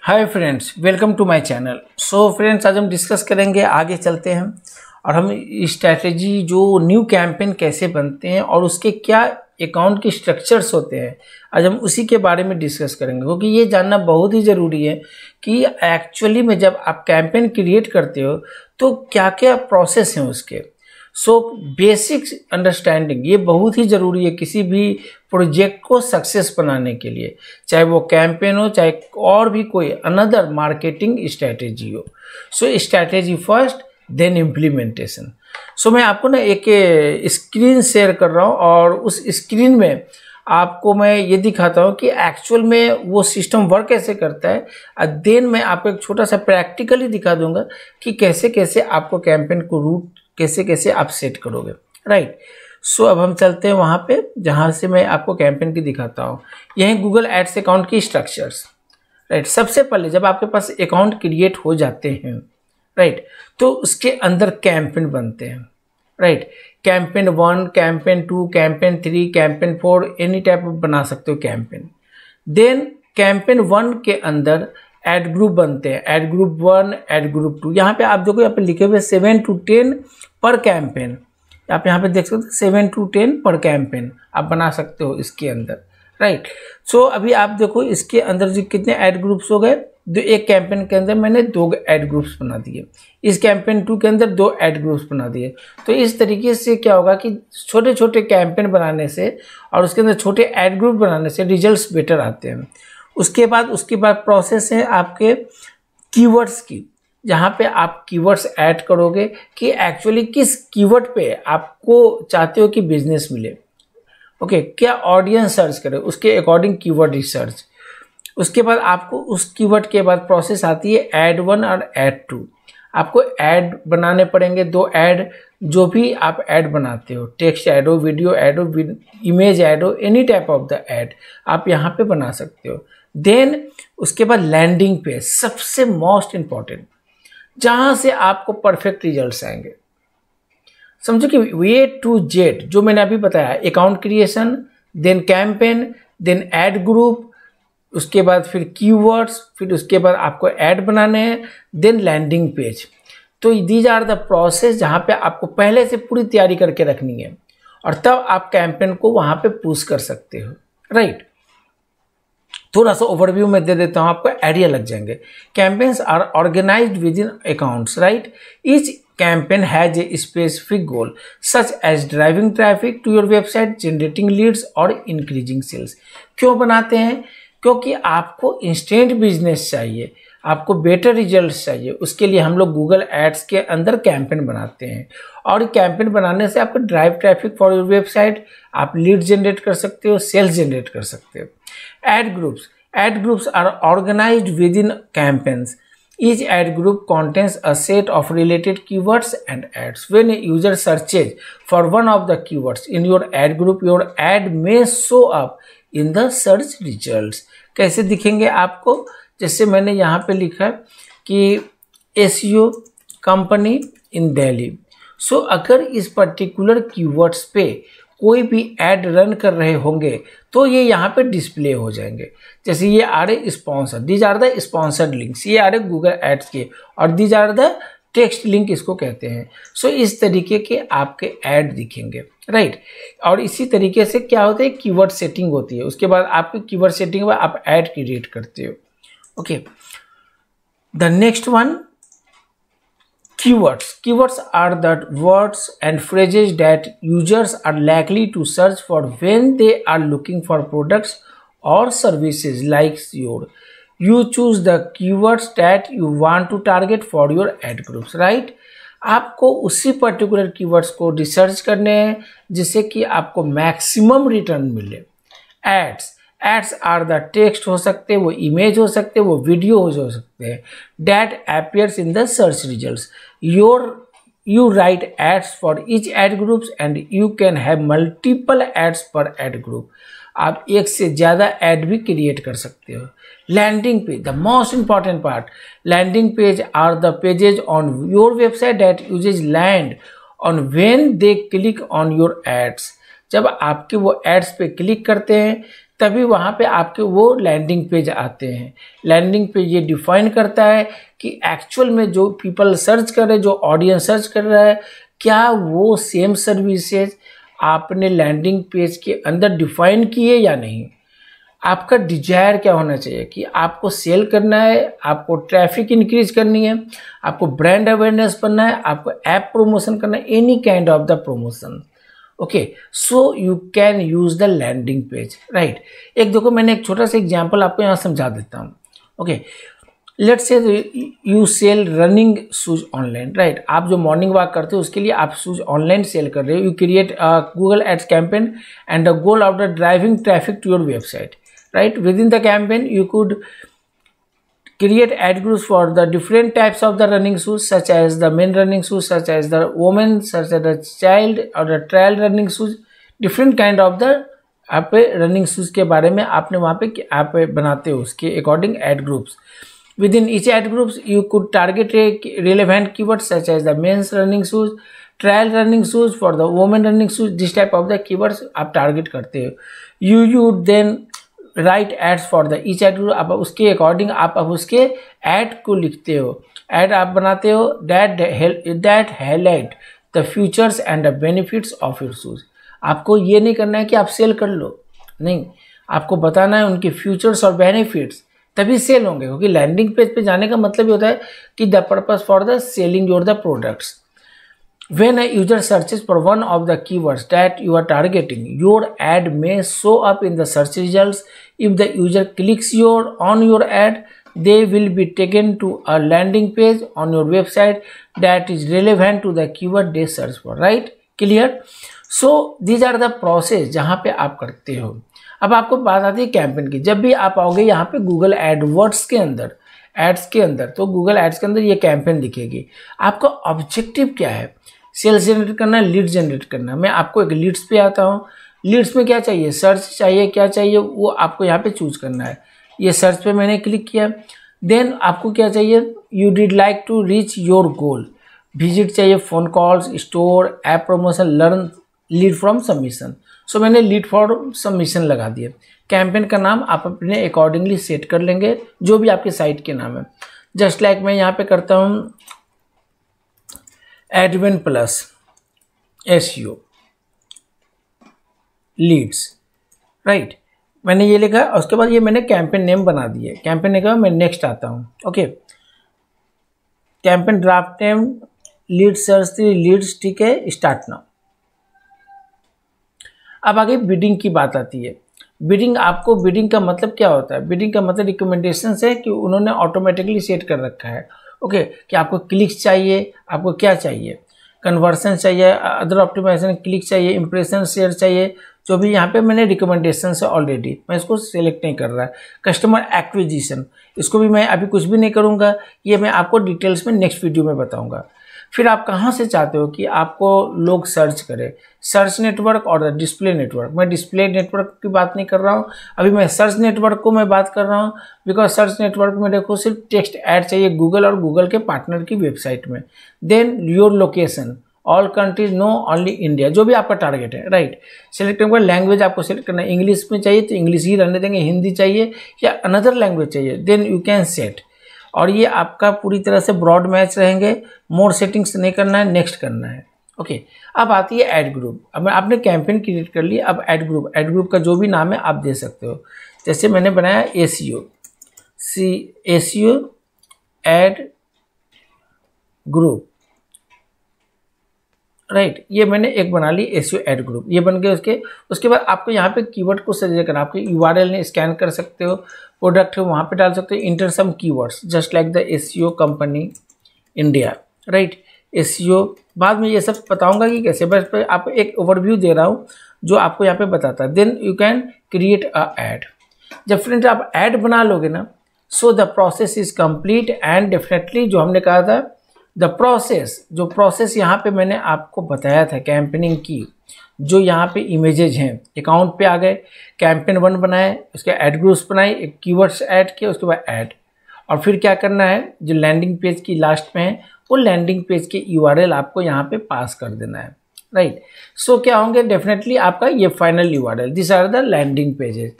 Hi friends, welcome to my channel. So friends, आज हम discuss करेंगे, आगे चलते हैं और हम स्ट्रैटेजी जो न्यू कैंपेन कैसे बनते हैं और उसके क्या अकाउंट के स्ट्रक्चर्स होते हैं, आज हम उसी के बारे में डिस्कस करेंगे। क्योंकि ये जानना बहुत ही ज़रूरी है कि एक्चुअली में जब आप कैंपेन क्रिएट करते हो तो क्या क्या प्रोसेस हैं उसके। सो बेसिक अंडरस्टैंडिंग ये बहुत ही ज़रूरी है किसी भी प्रोजेक्ट को सक्सेस बनाने के लिए, चाहे वो कैंपेन हो चाहे और भी कोई अनदर मार्केटिंग स्ट्रैटेजी हो। सो स्ट्रैटेजी फर्स्ट, देन इम्प्लीमेंटेशन। सो मैं आपको ना एक स्क्रीन शेयर कर रहा हूँ और उस स्क्रीन में आपको मैं ये दिखाता हूँ कि एक्चुअल में वो सिस्टम वर्क कैसे करता है। और देन मैं आपको एक छोटा सा प्रैक्टिकली दिखा दूंगा कि कैसे कैसे आपको कैंपेन को रूट कैसे कैसे आप सेट करोगे, राइट। सो अब हम चलते हैं वहाँ पे जहाँ से मैं आपको कैंपेन की दिखाता हूँ। यही गूगल एड्स अकाउंट की स्ट्रक्चर्स, राइट। सबसे पहले जब आपके पास अकाउंट क्रिएट हो जाते हैं, राइट, तो उसके अंदर कैंपेन बनते हैं, right. Campaign 1, campaign 2, campaign 3, campaign 4, any type बना सकते हो कैंपेन। देन कैंपेन 1 के अंदर एड ग्रुप बनते हैं, एड ग्रुप 1, एड ग्रुप 2। यहाँ पे आप देखो, यहाँ पे लिखे हुए 7 to 10 पर कैंपेन। आप यहाँ पे देख सकते हो 7 to 10 पर कैंपेन आप बना सकते हो इसके अंदर, राइट। सो अभी आप देखो इसके अंदर जो कितने ऐड ग्रुप्स हो गए, जो एक कैंपेन के अंदर मैंने 2 ऐड ग्रुप्स बना दिए, इस कैंपेन 2 के अंदर 2 ऐड ग्रुप्स बना दिए। तो इस तरीके से क्या होगा कि छोटे छोटे कैंपेन बनाने से और उसके अंदर छोटे ऐड ग्रुप बनाने से रिजल्ट्स बेटर आते हैं। उसके बाद प्रोसेस है आपके कीवर्ड्स की, जहाँ पे आप कीवर्ड्स ऐड करोगे कि एक्चुअली किस कीवर्ड पे आपको चाहते हो कि बिजनेस मिले। ओके, क्या ऑडियंस सर्च करे, उसके अकॉर्डिंग कीवर्ड रिसर्च। उसके बाद आपको उस कीवर्ड के बाद प्रोसेस आती है ऐड 1 और ऐड 2। आपको ऐड बनाने पड़ेंगे 2 ऐड, जो भी आप ऐड बनाते हो, टेक्स्ट ऐड हो, वीडियो ऐड हो, इमेज ऐड हो, any type of the add आप यहाँ पे बना सकते हो। देन उसके बाद लैंडिंग पेज, सबसे मोस्ट इंपॉर्टेंट, जहाँ से आपको परफेक्ट रिजल्ट्स आएंगे। समझो कि A to Z जो मैंने अभी बताया, account creation, then campaign, then ad group, उसके बाद फिर कीवर्ड्स, फिर उसके बाद आपको ऐड बनाने हैं, देन लैंडिंग पेज। तो दीज आर द प्रोसेस जहाँ पे आपको पहले से पूरी तैयारी करके रखनी है और तब आप कैंपेन को वहाँ पे पुश कर सकते हो, राइट। थोड़ा सा ओवरव्यू में दे देता हूँ, आपको आइडिया लग जाएंगे। Campaigns are organised within accounts, right. Each campaign has a specific goal such as driving traffic to your website, generating leads और increasing sales। क्यों बनाते हैं? क्योंकि आपको इंस्टेंट बिजनेस चाहिए, आपको बेटर रिजल्ट्स चाहिए। उसके लिए हम लोग गूगल एड्स के अंदर कैंपेन बनाते हैं और कैंपेन बनाने से आपको drive traffic for your website, आप लीड जनरेट कर सकते हो, सेल्स जनरेट कर सकते हो। Ad groups are organised within campaigns. Each ad group contains a set of related keywords and ads. When a user searches for one of the keywords in your ad group, your ad may show up in the search results. कैसे दिखेंगे आपको? जैसे मैंने यहाँ पे लिखा कि SEO company इन दिल्ली। सो अगर इस पर्टिकुलर कीवर्ड्स पे कोई भी ऐड रन कर रहे होंगे तो ये यहाँ पे डिस्प्ले हो जाएंगे। जैसे ये आ रहे sponsor, these are the sponsored links, ये आ रहे गूगल एड्स के, और these are the text link इसको कहते हैं। सो इस तरीके के आपके ऐड दिखेंगे, राइट। और इसी तरीके से क्या होता है, कीवर्ड सेटिंग होती है। उसके बाद आपकी कीवर्ड सेटिंग में आप ऐड क्रिएट करते हो। Okay, the next one, keywords. Keywords are the words and phrases that users are likely to search for when they are looking for products or services like your. You choose the keywords that you want to target for your ad groups, right? आपको उसी particular keywords को research करने हैं जिससे कि आपको maximum return मिले। Ads are the text हो सकते हैं, वो इमेज हो सकते हैं, वो वीडियो हो सकते हैं, that appears in the search results. You write ads for each ad groups and you can have multiple ads per ad group. आप एक से ज़्यादा ऐड भी क्रिएट कर सकते हो। Landing page, the most important part, landing page are the pages on your website that यूजेज land on when they click on your ads. जब आपके वो एड्स पे क्लिक करते हैं तभी वहाँ पे आपके वो लैंडिंग पेज आते हैं। लैंडिंग पेज ये डिफाइन करता है कि एक्चुअल में जो पीपल सर्च कर रहे हैं, जो ऑडियंस सर्च कर रहा है, क्या वो सेम सर्विसेज आपने लैंडिंग पेज के अंदर डिफाइन किए या नहीं। आपका डिजायर क्या होना चाहिए कि आपको सेल करना है, आपको ट्रैफिक इंक्रीज करनी है, आपको ब्रांड अवेयरनेस बनना है, आपको ऐप प्रमोशन करना है, any kind of the promotion. Okay, so you can use the landing page, right. एक देखो, मैंने एक छोटा सा एग्जांपल आपको यहाँ समझा देता हूँ। Okay, let's say you sell running shoes online, right. आप जो मॉर्निंग वॉक करते हो उसके लिए आप शूज ऑनलाइन सेल कर रहे हो। You create Google ads campaign and the goal of the driving traffic to your website, right? Within the campaign you could create ad groups for the different types of the running shoes, such as the men running shoes, such as the women, such as the child or the trial running shoes, different kind of the आप running shoes के बारे में आपने वहाँ पे आप बनाते हो उसके according ad groups. Within each ad groups you could target relevant keyword such as the men's running shoes, trial running shoes for the women running shoes, this type of the keywords आप target करते हो। You then write ads for the each ad group, आप उसके according आप अब उसके add को लिखते हो, एड आप बनाते हो that highlight the features and the benefits of your shoes. आपको ये नहीं करना है कि आप सेल कर लो, नहीं, आपको बताना है उनके फ्यूचर्स और बेनिफिट्स, तभी सेल होंगे। क्योंकि लैंडिंग पेज पे जाने का मतलब ये होता है कि the purpose for the selling your the products. When a user searches for one of the keywords that you are targeting, your ad may show up in the search results. If the user clicks on your ad, they will be taken to a landing page on your website that is relevant to the keyword they search for. Right? Clear? So these are the process जहाँ पे आप करते हो। अब आपको बात आती है कैंपेन की। जब भी आप आओगे यहाँ पे गूगल एडवर्ड्स के अंदर, एड्स के अंदर, तो गूगल एड्स के अंदर ये कैंपेन दिखेगी। आपका ऑब्जेक्टिव क्या है? सेल्स जनरेट करना है, लीड जनरेट करना है। मैं आपको एक लीड्स पे आता हूँ। लीड्स में क्या चाहिए, सर्च चाहिए, क्या चाहिए वो आपको यहाँ पे चूज करना है। ये सर्च पे मैंने क्लिक किया। देन आपको क्या चाहिए, you did like to reach your goal, visit चाहिए, phone calls, store, app promotion, learn, lead from submission. So मैंने लीड फ्रॉम सबमिशन लगा दिया। कैंपेन का नाम आप अपने अकॉर्डिंगली सेट कर लेंगे, जो भी आपके साइट के नाम है। जस्ट लाइक मैं यहाँ पे करता हूँ Edwin plus SEO leads, right. मैंने ये लिखा और उसके बाद ये मैंने कैंपेन नेम बना दिया। कैंपेन ने कहा मैं नेक्स्ट आता हूँ। Okay, campaign draft name lead search leads, ठीक है, स्टार्ट नाउ। अब आगे बिडिंग की बात आती है। बिडिंग, आपको बिडिंग का मतलब क्या होता है? बिडिंग का मतलब रिकमेंडेशन है कि उन्होंने ऑटोमेटिकली सेट कर रखा है। ओके, कि आपको क्लिक्स चाहिए, आपको क्या चाहिए, कन्वर्सन चाहिए, अदर ऑप्टिमाइजेशन, क्लिक चाहिए, इंप्रेशन शेयर चाहिए, जो भी यहाँ पे मैंने रिकमेंडेशन है ऑलरेडी, मैं इसको सेलेक्ट नहीं कर रहा है। कस्टमर एक्विजिशन, इसको भी मैं अभी कुछ भी नहीं करूँगा, ये मैं आपको डिटेल्स में नेक्स्ट वीडियो में बताऊँगा। फिर आप कहाँ से चाहते हो कि आपको लोग सर्च करें, सर्च नेटवर्क और डिस्प्ले नेटवर्क। मैं डिस्प्ले नेटवर्क की बात नहीं कर रहा हूँ, अभी मैं सर्च नेटवर्क को मैं बात कर रहा हूँ। बिकॉज सर्च नेटवर्क में देखो सिर्फ टेक्स्ट ऐड चाहिए गूगल और गूगल के पार्टनर की वेबसाइट में। Then your location, all countries, no only India, जो भी आपका टारगेट है, राइट। सेलेक्ट करने लैंग्वेज आपको सेलेक्ट करना है, इंग्लिश में चाहिए तो इंग्लिश ही रहने देंगे, हिंदी चाहिए या अनदर लैंग्वेज चाहिए, देन यू कैन सेट। और ये आपका पूरी तरह से ब्रॉड मैच रहेंगे, मोर सेटिंग्स नहीं करना है, नेक्स्ट करना है। ओके, अब आती है ऐड ग्रुप। अब आपने कैंपेन क्रिएट कर लिया, अब ऐड ग्रुप का जो भी नाम है आप दे सकते हो। जैसे मैंने बनाया SEO ऐड ग्रुप, राइट। ये मैंने एक बना ली SEO ऐड ग्रुप, ये बन गए। उसके बाद आपको यहाँ पे कीवर्ड को सजेस्ट करना, आपके URL ने स्कैन कर सकते हो, प्रोडक्ट है वहाँ पे डाल सकते हो, enter some keywords just like the SEO company India, right. SEO बाद में ये सब बताऊंगा कि कैसे, बस आपको एक ओवरव्यू दे रहा हूँ जो आपको यहाँ पे बताता है। Then you can create a ad. जब फ्रेंड्स आप ऐड बना लोगे ना, so the process is complete and definitely जो हमने कहा था द प्रोसेस, जो प्रोसेस यहाँ पे मैंने आपको बताया था कैंपेनिंग की, जो यहाँ पे इमेजेज हैं, अकाउंट पे आ गए, कैंपेन 1 बनाए, उसके ऐड ग्रुप्स बनाए, एक कीवर्ड्स ऐड किए, उसके बाद ऐड, और फिर क्या करना है, जो लैंडिंग पेज की लास्ट में है वो लैंडिंग पेज के URL आपको यहाँ पे पास कर देना है, राइट। सो क्या होंगे, डेफिनेटली आपका ये final URL, this are the landing pages.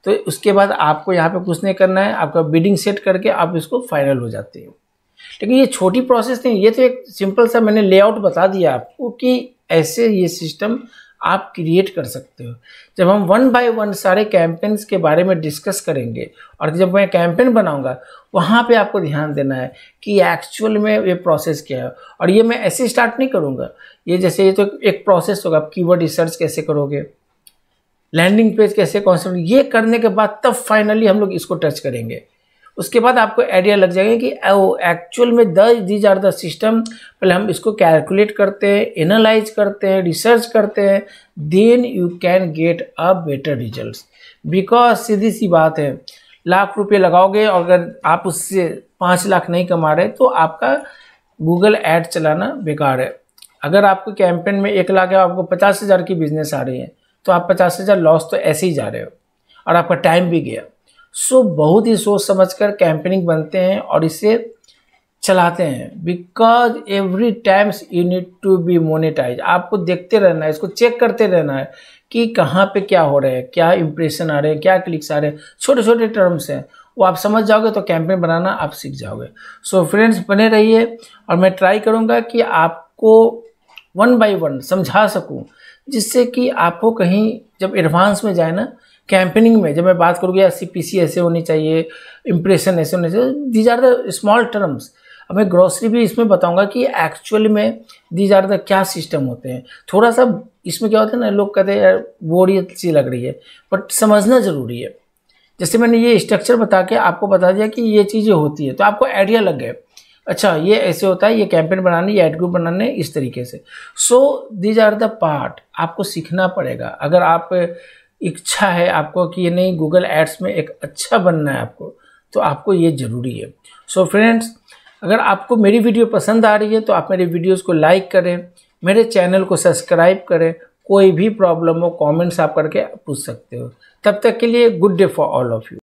तो उसके बाद आपको यहाँ पे कुछ नहीं करना है, आपका बिडिंग सेट करके आप इसको फाइनल हो जाते हो। लेकिन ये छोटी प्रोसेस नहीं, ये तो एक सिंपल सा मैंने लेआउट बता दिया आपको कि ऐसे ये सिस्टम आप क्रिएट कर सकते हो। जब हम 1 बाय 1 सारे कैंपेन्स के बारे में डिस्कस करेंगे और जब मैं कैंपेन बनाऊंगा वहाँ पे आपको ध्यान देना है कि एक्चुअल में ये प्रोसेस क्या है। और ये मैं ऐसे स्टार्ट नहीं करूँगा, ये जैसे ये तो एक प्रोसेस होगा। आप कीवर्ड रिसर्च कैसे करोगे, लैंडिंग पेज कैसे कॉन्सेप्ट, ये करने के बाद तब फाइनली हम लोग इसको टच करेंगे। उसके बाद आपको आइडिया लग जाएगा कि एक्चुअल में दीज आर द सिस्टम। पहले हम इसको कैलकुलेट करते हैं, एनालाइज करते हैं, रिसर्च करते हैं, then you can get a better results. Because सीधी सी बात है, लाख रुपये लगाओगे और अगर आप उससे 5 लाख नहीं कमा रहे तो आपका गूगल ऐड चलाना बेकार है। अगर आपको कैंपेन में 1 लाख है, आपको 50,000 की बिजनेस आ रही है, तो आप 50,000 लॉस तो ऐसे ही जा रहे हो और आपका टाइम भी गया। सो बहुत ही सोच समझकर कैंपेनिंग बनते हैं और इसे चलाते हैं। Because every times you need to be monetise. आपको देखते रहना है, इसको चेक करते रहना है कि कहाँ पे क्या हो रहा है, क्या इंप्रेशन आ रहे हैं, क्या क्लिक्स आ रहे हैं। छोटे छोटे टर्म्स हैं, वो आप समझ जाओगे तो कैंपेन बनाना आप सीख जाओगे। सो फ्रेंड्स, बने रहिए और मैं ट्राई करूँगा कि आपको 1 बाय 1 समझा सकूँ, जिससे कि आपको कहीं जब एडवांस में जाए ना कैंपेनिंग में, जब मैं बात करूँगी CPC ऐसे होनी चाहिए, इंप्रेशन ऐसे होने चाहिए, these are the small terms. अब मैं ग्रॉसरी भी इसमें बताऊंगा कि एक्चुअली में दीज आर द क्या सिस्टम होते हैं। थोड़ा सा इसमें क्या होता है ना, लोग कहते हैं यार बोरियत सी लग रही है, बट समझना ज़रूरी है। जैसे मैंने ये स्ट्रक्चर बता के आपको बता दिया कि ये चीज़ें होती है, तो आपको आइडिया लग गया, अच्छा ये ऐसे होता है, ये कैंपेन बनाने, ये एड ग्रुप बनाने इस तरीके से। So these are the part आपको सीखना पड़ेगा। अगर आप इच्छा है आपको कि ये नहीं गूगल एड्स में एक अच्छा बनना है आपको, तो आपको ये ज़रूरी है। सो फ्रेंड्स, अगर आपको मेरी वीडियो पसंद आ रही है तो आप मेरे वीडियोस को लाइक करें, मेरे चैनल को सब्सक्राइब करें। कोई भी प्रॉब्लम हो कमेंट्स आप करके पूछ सकते हो। तब तक के लिए good day for all of you.